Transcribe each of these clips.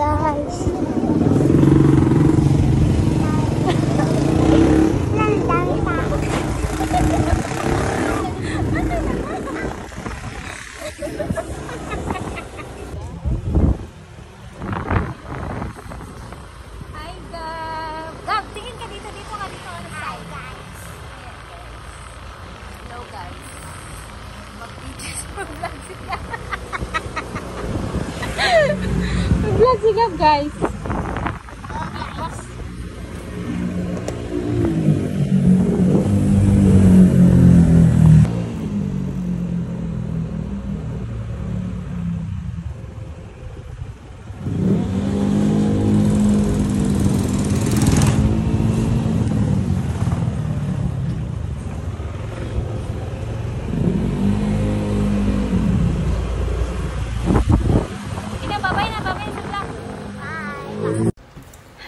guys. Hi, Gab. Gab, tingin ka dito. Dito ka dito. Hi, guys. Hello, guys. Mag-vlog si Gab. Mag-vlog si Gab, guys.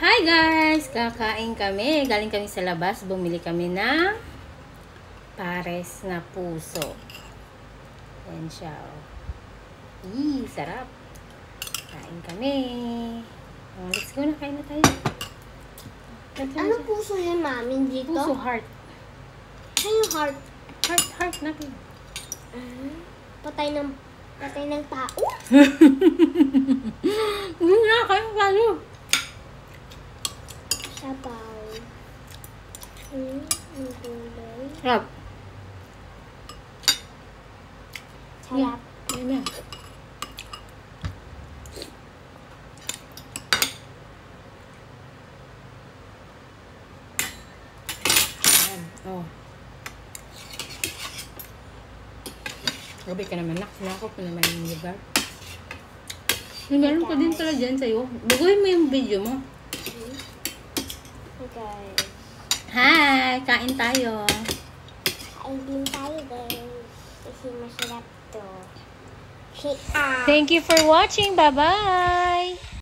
Hi guys! Kakain kami. Galing kami sa labas. Bumili kami ng pares na puso. Ayan siya. Sarap. Kain kami. Let's go na. Kain na tayo. Ano puso yan, mami? Dito? Puso heart. Ano yung heart? Heart natin. Patay ng tao? Hindi na. Kain pa tayo. Sabaw. Ang gulay. Sarap. Sarap. Ayan. Oh. Gabi ka naman, nak. Sinakop mo naman yung lugar. Meron pa din pala dyan sa'yo. Baguhin mo yung video mo. Okay. Hi! Kain tayo. Kain din tayo, guys. Kasi masarap to. Thank you for watching. Bye-bye!